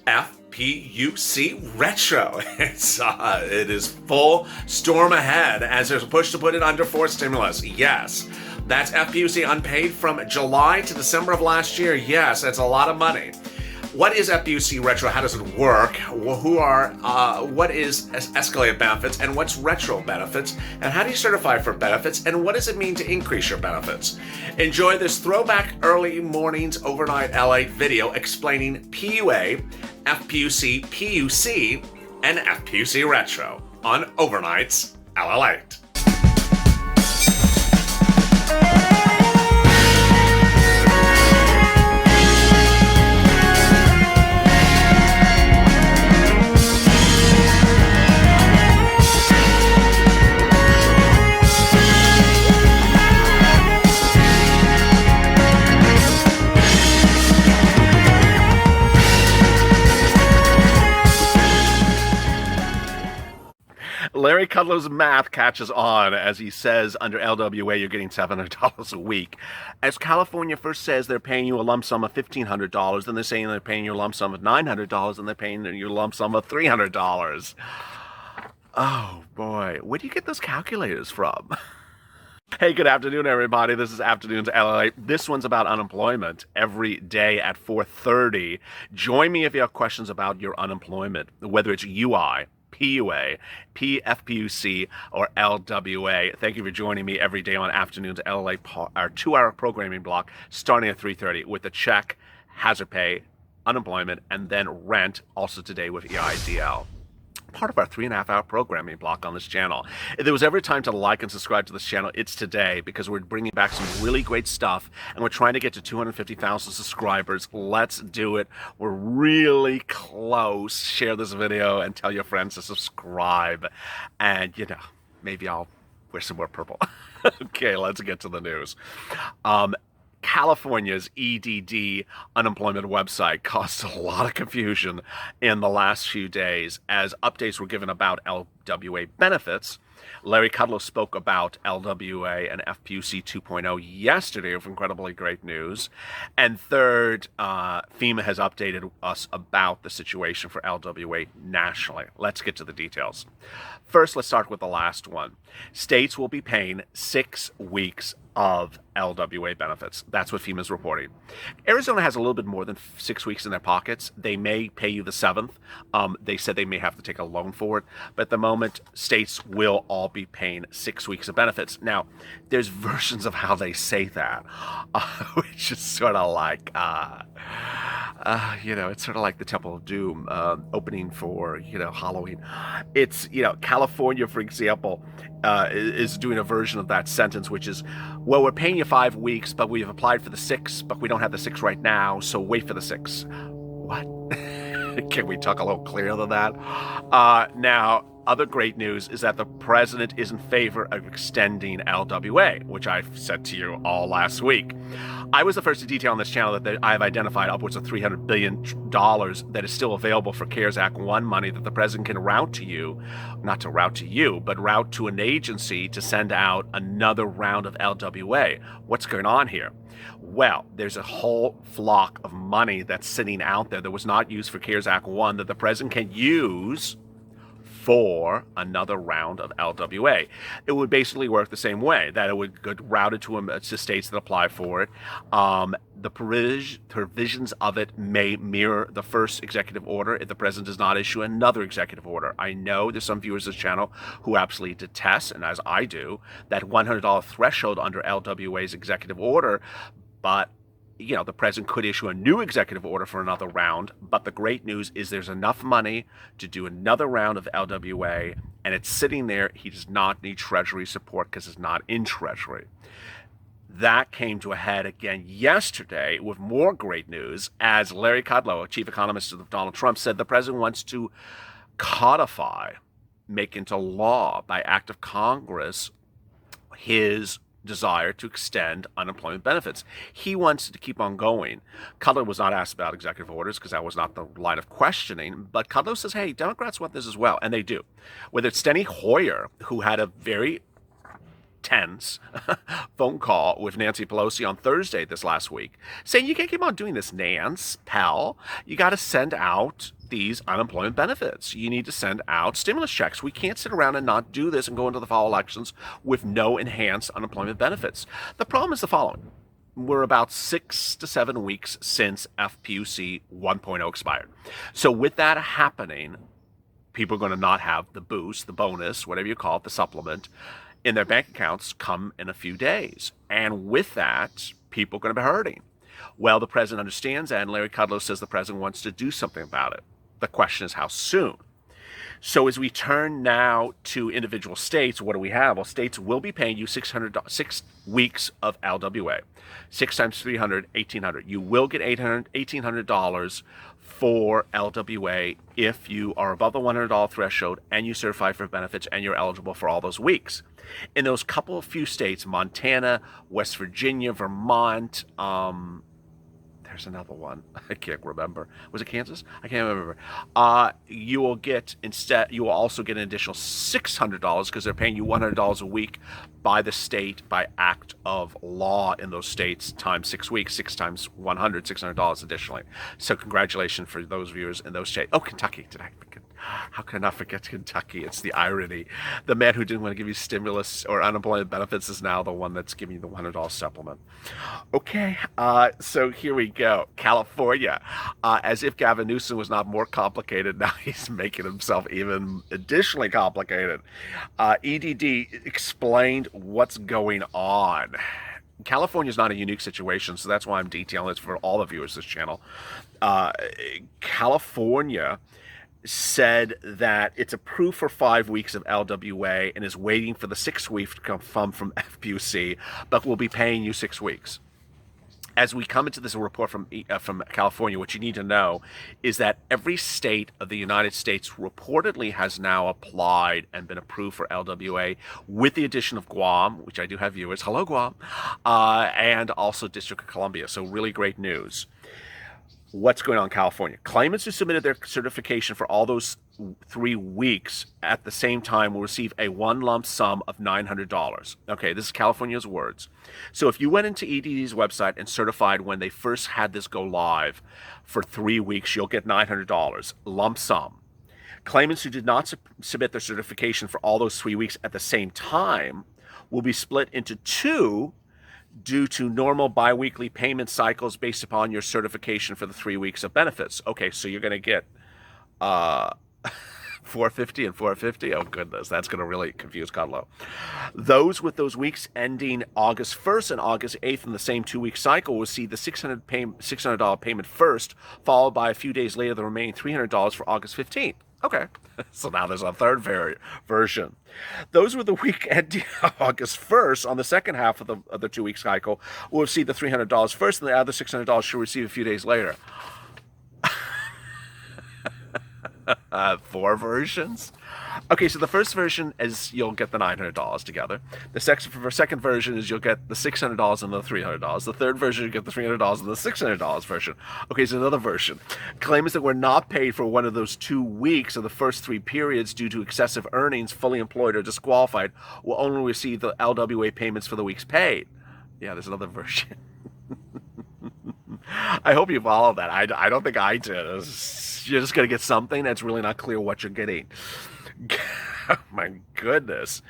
FPUC Retro. It is full storm ahead as there's a push to put it under for stimulus. Yes, that's FPUC unpaid from July to December of last year. Yes, that's a lot of money. What is FPUC Retro? How does it work? What is escalated benefits and what's retro benefits? And how do you certify for benefits? And what does it mean to increase your benefits? Enjoy this throwback early mornings overnight LATE video explaining PUA, FPUC, PUC, and FPUC Retro on Overnights LALATE. Larry Kudlow's math catches on as he says under LWA you're getting $700 a week. As California first says they're paying you a lump sum of $1,500, then they're saying they're paying you a lump sum of $900, and they're paying you a lump sum of $300. Oh boy, where do you get those calculators from? Hey, good afternoon, everybody. This is Afternoons LA. This one's about unemployment every day at 4:30. Join me if you have questions about your unemployment, whether it's UI, PUA, PFPUC, or LWA. Thank you for joining me every day on Afternoons LA, our 2-hour programming block starting at 3:30 with the check, hazard pay, unemployment, and then rent, also today with EIDL. Part of our 3.5-hour programming block on this channel. If there was ever a time to like and subscribe to this channel, it's today, because we're bringing back some really great stuff and we're trying to get to 250,000 subscribers. Let's do it. We're really close. Share this video and tell your friends to subscribe. And, maybe I'll wear some more purple. Okay, let's get to the news. California's EDD unemployment website caused a lot of confusion in the last few days as updates were given about LWA benefits. Larry Kudlow spoke about LWA and FPUC 2.0 yesterday with incredibly great news. And third, FEMA has updated us about the situation for LWA nationally. Let's get to the details. First, let's start with the last one. States will be paying 6 weeks of LWA benefits. That's what FEMA's reporting. Arizona has a little bit more than 6 weeks in their pockets. They may pay you the 7th. They said they may have to take a loan for it. But at the moment, states will all be paying 6 weeks of benefits. Now, there's versions of how they say that, which is sort of like, it's sort of like the Temple of Doom opening for, Halloween. It's, California, for example, is doing a version of that sentence, which is, well, we're paying you 5 weeks, but we've applied for the 6, but we don't have the 6 right now, so wait for the 6. What? Can we talk a little clearer than that? Now, other great news is that the president is in favor of extending LWA, which I've said to you all last week. I was the first to detail on this channel that I've identified upwards of $300 billion that is still available for CARES Act 1 money that the president can route to you, not to route to you, but route to an agency to send out another round of LWA. What's going on here? Well, there's a whole flock of money that's sitting out there that was not used for CARES Act 1 that the president can use for another round of LWA. It would basically work the same way, that it would get routed to states that apply for it. The provisions of it may mirror the first executive order if the president does not issue another executive order. I know there's some viewers of this channel who absolutely detest, and as I do, that $100 threshold under LWA's executive order, but the president could issue a new executive order for another round, but the great news is there's enough money to do another round of LWA, and it's sitting there. He does not need Treasury support because it's not in Treasury. That came to a head again yesterday with more great news as Larry Kudlow, a chief economist of Donald Trump, said the president wants to codify, make into law by act of Congress, his desire to extend unemployment benefits. He wants to keep on going. Kudlow was not asked about executive orders because that was not the line of questioning, but Kudlow says, hey, Democrats want this as well, and they do. Whether it's Steny Hoyer, who had a very tense phone call with Nancy Pelosi on Thursday this last week, saying you can't keep on doing this, Nance, pal. You got to send out these unemployment benefits. You need to send out stimulus checks. We can't sit around and not do this and go into the fall elections with no enhanced unemployment benefits. The problem is the following. We're about 6 to 7 weeks since FPUC 1.0 expired. So with that happening, people are going to not have the boost, the bonus, whatever you call it, the supplement, in their bank accounts come in a few days. And with that, people are going to be hurting. Well, the president understands that, and Larry Kudlow says the president wants to do something about it. The question is how soon. So as we turn now to individual states, what do we have? Well, states will be paying you 6 weeks of LWA. 6 times 300, 1,800. You will get $1,800 for LWA if you are above the $100 threshold and you certify for benefits and you're eligible for all those weeks. In those couple of few states, Montana, West Virginia, Vermont, there's another one. I can't remember. Was it Kansas? I can't remember. You will also get an additional $600 because they're paying you $100 a week by the state by act of law in those states times 6 weeks, 6 times 100, $600 additionally. So congratulations for those viewers in those states. Oh, Kentucky. Did I forget? How can I forget Kentucky? It's the irony. The man who didn't want to give you stimulus or unemployment benefits is now the one that's giving you the $100 supplement. Okay, so here we go. California. As if Gavin Newsom was not more complicated, now he's making himself even additionally complicated. EDD explained what's going on. California is not a unique situation, so that's why I'm detailing this for all the viewers of this channel. California said that it's approved for 5 weeks of LWA and is waiting for the 6th week to come from FPUC, but will be paying you 6 weeks. As we come into this report from California, what you need to know is that every state of the United States reportedly has now applied and been approved for LWA, with the addition of Guam, which I do have viewers. Hello, Guam, and also District of Columbia. So really great news. What's going on in California? Claimants who submitted their certification for all those 3 weeks at the same time will receive a one lump sum of $900. Okay, this is California's words. So if you went into EDD's website and certified when they first had this go live for 3 weeks, you'll get $900 lump sum. Claimants who did not submit their certification for all those 3 weeks at the same time will be split into 2 due to normal biweekly payment cycles based upon your certification for the 3 weeks of benefits. Okay, so you're going to get $450 and $450. Oh goodness, that's going to really confuse Kudlow. Those with those weeks ending August 1st and August 8th in the same 2-week cycle will see the $600 payment first, followed by a few days later the remaining $300 for August 15th. Okay, so now there's a third version. Those with the week ending August 1st on the second half of the 2-week cycle will receive the $300 first, and the other $600 should receive a few days later. 4 versions? Okay, so the first version is you'll get the $900 together. The second version is you'll get the $600 and the $300. The third version, you get the $300 and the $600 version. Okay, so another version. Claimants that were not paid for one of those 2 weeks of the first 3 periods due to excessive earnings, fully employed or disqualified, will only receive the LWA payments for the weeks paid. Yeah, there's another version. I hope you follow that. I don't think I did. You're just going to get something that's really not clear what you're getting. My goodness.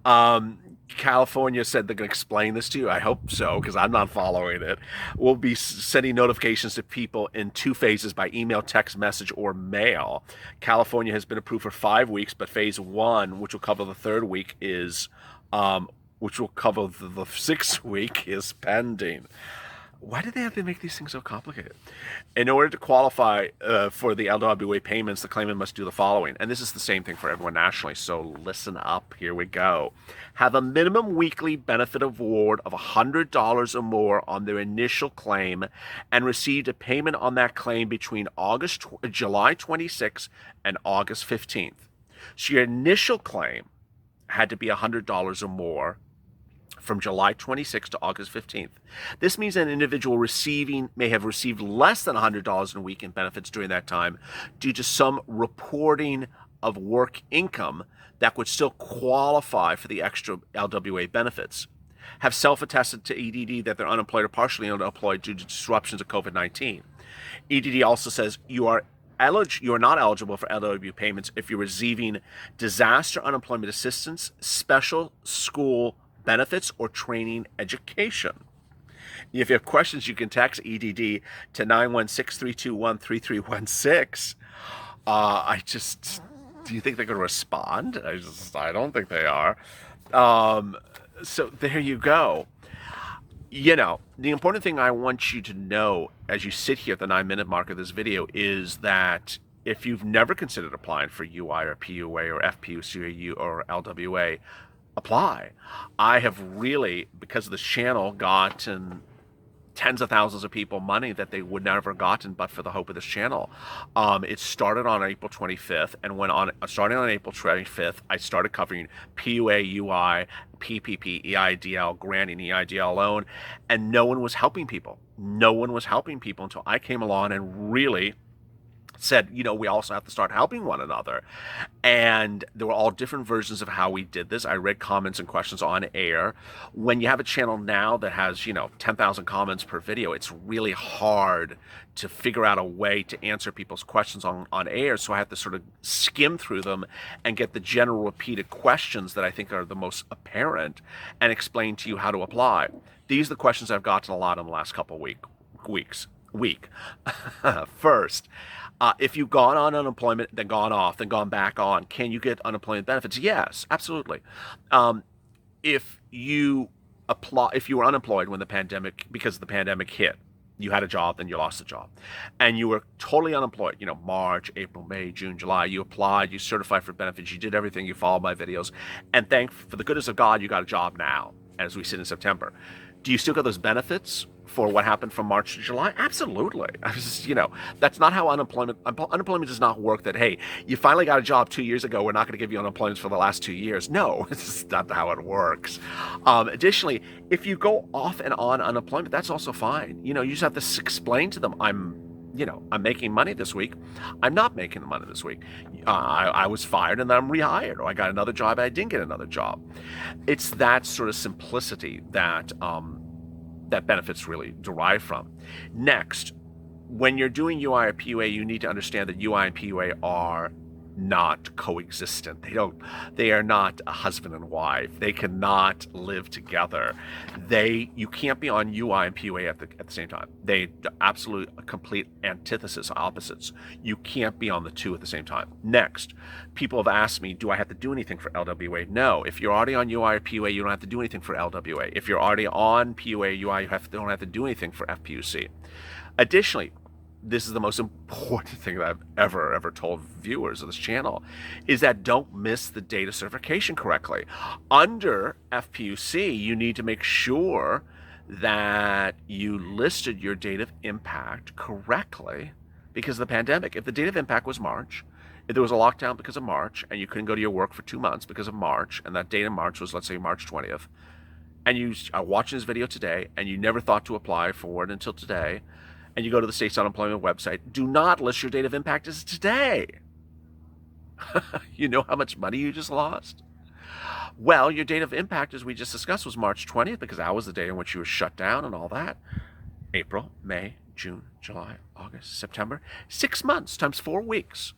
California said they're going to explain this to you. I hope so, because I'm not following it. We'll be sending notifications to people in 2 phases by email, text message, or mail. California has been approved for 5 weeks, but phase 1, which will cover the 3rd week, which will cover the 6th week, is pending. Why do they have to make these things so complicated? In order to qualify for the LWA payments, the claimant must do the following. And this is the same thing for everyone nationally, so listen up. Here we go. Have a minimum weekly benefit award of $100 or more on their initial claim and received a payment on that claim between July 26th and August 15th. So your initial claim had to be $100 or more from July 26th to August 15th. This means an individual may have received less than $100 in a week in benefits during that time due to some reporting of work income that would still qualify for the extra LWA benefits, have self-attested to EDD that they're unemployed or partially unemployed due to disruptions of COVID-19. EDD also says you are not eligible for LW payments if you're receiving disaster unemployment assistance, special school benefits, or training education. If you have questions, you can text EDD to 916-321-3316. Do you think they're going to respond? I don't think they are. So there you go. The important thing I want you to know as you sit here at the 9-minute mark of this video is that if you've never considered applying for UI or PUA or FPUC or LWA, apply. I have really, because of this channel, gotten tens of thousands of people money that they would never have gotten but for the hope of this channel. It started on April 25th, and starting on April 25th, I started covering PUA, UI, PPP, EIDL, granting EIDL loan, and no one was helping people. No one was helping people until I came along and really said, we also have to start helping one another. And there were all different versions of how we did this. I read comments and questions on air. When you have a channel now that has, 10,000 comments per video, it's really hard to figure out a way to answer people's questions on air. So I have to sort of skim through them and get the general repeated questions that I think are the most apparent and explain to you how to apply. These are the questions I've gotten a lot in the last couple weeks. First, if you've gone on unemployment, then gone off, then gone back on, can you get unemployment benefits? Yes, absolutely. If you were unemployed when because the pandemic hit, you had a job, then you lost the job, and you were totally unemployed, March, April, May, June, July, you applied, you certified for benefits, you did everything, you followed my videos, and for the goodness of God, you got a job now, as we sit in September. Do you still get those benefits for what happened from March to July? Absolutely. That's not how unemployment does not work, that, hey, you finally got a job 2 years ago, we're not going to give you unemployment for the last 2 years. No, it's not how it works. Additionally, if you go off and on unemployment, that's also fine. You just have to explain to them, I'm making money this week. I'm not making the money this week. I was fired and then I'm rehired, or I got another job and I didn't get another job. It's that sort of simplicity that benefits really derive from. Next, when you're doing UI or PUA, you need to understand that UI and PUA are not coexistent. They are not a husband and wife. They cannot live together. You can't be on UI and PUA at the same time. They absolute complete antithesis, opposites. You can't be on the two at the same time. Next, people have asked me, do I have to do anything for LWA? No. If you're already on UI or PUA, you don't have to do anything for LWA. If you're already on PUA, UI, you don't have to do anything for FPUC. Additionally, this is the most important thing that I've ever told viewers of this channel, is that don't miss the data certification correctly. Under FPUC, you need to make sure that you listed your date of impact correctly because of the pandemic. If the date of impact was March, if there was a lockdown because of March, and you couldn't go to your work for 2 months because of March, and that date in March was, let's say, March 20th, and you are watching this video today, and you never thought to apply for it until today, and you go to the state's unemployment website, do not list your date of impact as today. You know how much money you just lost? Well, your date of impact, as we just discussed, was March 20th, because that was the day in which you were shut down and all that. April, May, June, July, August, September. 6 months times 4 weeks.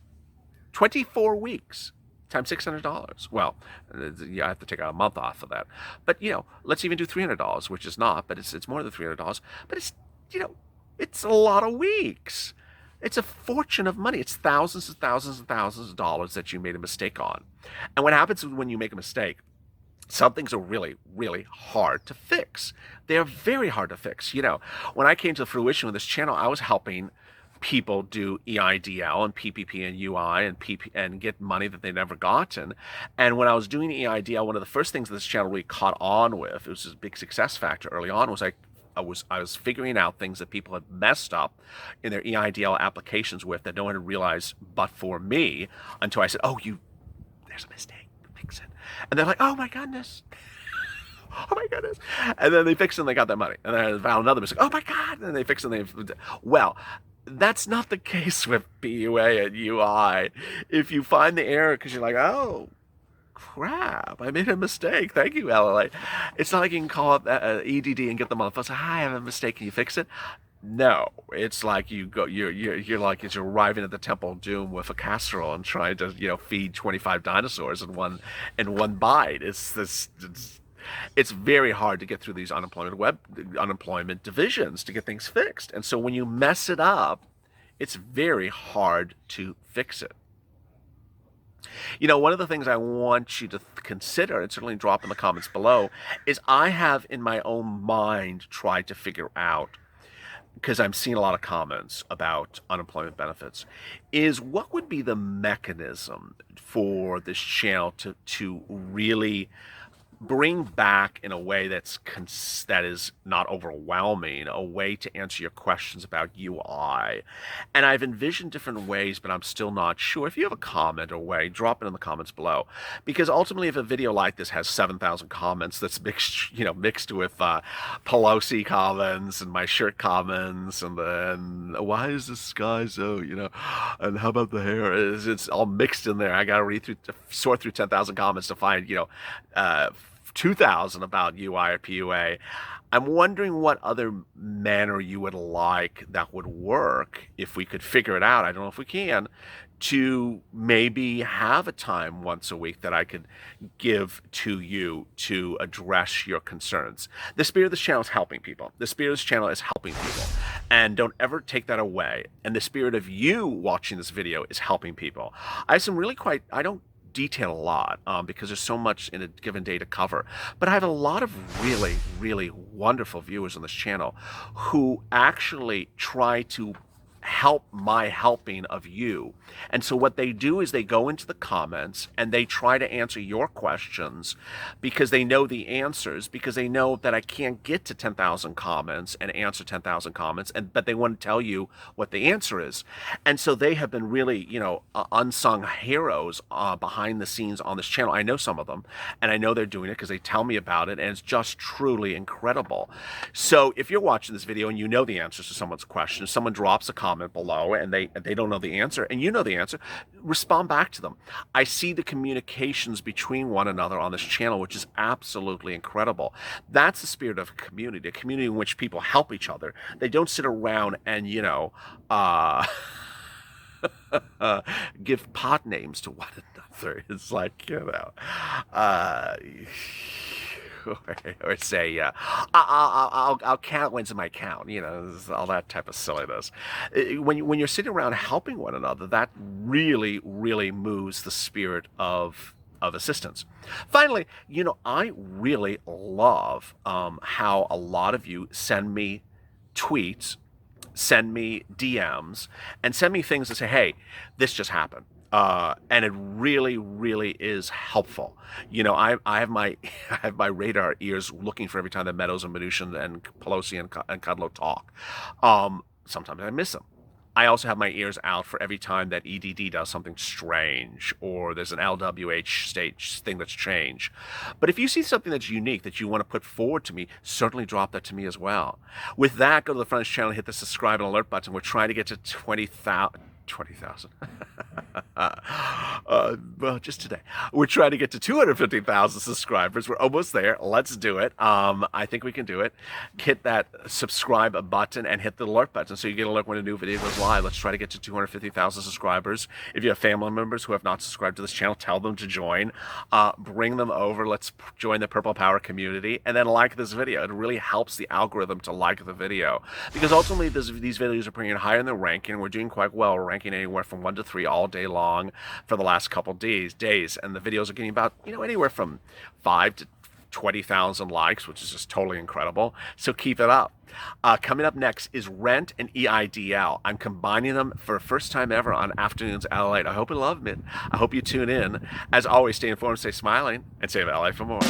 24 weeks times $600. Well, you have to take a month off of that. But, let's even do $300, which is not, but it's more than $300. But it's, it's a lot of weeks. It's a fortune of money. It's thousands and thousands and thousands of dollars that you made a mistake on. And what happens when you make a mistake, some things are really, really hard to fix. They're very hard to fix. When I came to fruition with this channel, I was helping people do EIDL and PPP and UI and get money that they never gotten. And when I was doing EIDL, one of the first things this channel really caught on with, it was a big success factor early on, was I was figuring out things that people had messed up in their EIDL applications with that no one had realized but for me, until I said, there's a mistake, fix it. And they're like, oh my goodness. Oh my goodness. And then they fixed it and they got that money. And then I found another mistake. Oh my God. And then they fixed it and well, That's not the case with PUA and UI. If you find the error because you're like, oh, crap, I made a mistake. Thank you, LALATE. It's not like you can call up EDD and get them on the phone. Say, hi, I have a mistake. Can you fix it? No, it's like you're like you're arriving at the Temple of Doom with a casserole and trying to feed 25 dinosaurs in one bite. It's very hard to get through these unemployment divisions to get things fixed. And so when you mess it up, it's very hard to fix it. One of the things I want you to consider, and certainly drop in the comments below, is I have in my own mind tried to figure out, because I'm seeing a lot of comments about unemployment benefits, is what would be the mechanism for this channel to really bring back in a way that is not overwhelming, a way to answer your questions about UI. And I've envisioned different ways, but I'm still not sure. If you have a comment or way, drop it in the comments below. Because ultimately, if a video like this has 7,000 comments that's mixed with Pelosi comments and my shirt comments, and then why is this sky so, and how about the hair? It's all mixed in there. I got to sort through 10,000 comments to find, 2,000 about UI or PUA. I'm wondering what other manner you would like that would work if we could figure it out. I don't know if we can, to maybe have a time once a week that I could give to you to address your concerns. The spirit of this channel is helping people. The spirit of this channel is helping people. And don't ever take that away. And the spirit of you watching this video is helping people. I have some I don't detail a lot because there's so much in a given day to cover, but I have a lot of really, really wonderful viewers on this channel who actually try to help my helping of you. And so what they do is they go into the comments and they try to answer your questions because they know the answers, because they know that I can't get to 10,000 comments and answer 10,000 comments, but they want to tell you what the answer is. And so they have been really, unsung heroes behind the scenes on this channel. I know some of them, and I know they're doing it because they tell me about it, and it's just truly incredible. So if you're watching this video and you know the answers to someone's question, someone drops a comment below and they don't know the answer and you know the answer, respond back to them. I see the communications between one another on this channel, which is absolutely incredible. That's the spirit of a community in which people help each other. They don't sit around and give pot names to one another. It's like, or say, I'll count when's in my count, all that type of silliness. When you're sitting around helping one another, that really, really moves the spirit of assistance. Finally, I really love how a lot of you send me tweets, send me DMs, and send me things that say, hey, this just happened. And it really, really is helpful. I have my radar ears looking for every time that Meadows and Mnuchin and Pelosi and Kudlow talk. Sometimes I miss them. I also have my ears out for every time that EDD does something strange or there's an LWH stage thing that's changed. But if you see something that's unique that you want to put forward to me, certainly drop that to me as well. With that, go to the front of the channel, hit the subscribe and alert button. We're trying to get to 20,000. Well, just today. We're trying to get to 250,000 subscribers. We're almost there. Let's do it. I think we can do it. Hit that subscribe button and hit the alert button so you get an alert when a new video goes live. Let's try to get to 250,000 subscribers. If you have family members who have not subscribed to this channel, tell them to join. Bring them over. Let's join the Purple Power community. And then like this video. It really helps the algorithm to like the video. Because ultimately, these videos are bringing higher in the ranking. We're doing quite well. We're ranking anywhere from 1 to 3 all day long for the last couple days, and the videos are getting about anywhere from 5 to 20,000 likes, which is just totally incredible. So keep it up. Coming up next is Rent and EIDL. I'm combining them for the first time ever on Afternoons LALATE. I hope you love it. I hope you tune in. As always, stay informed, stay smiling, and save LA for more.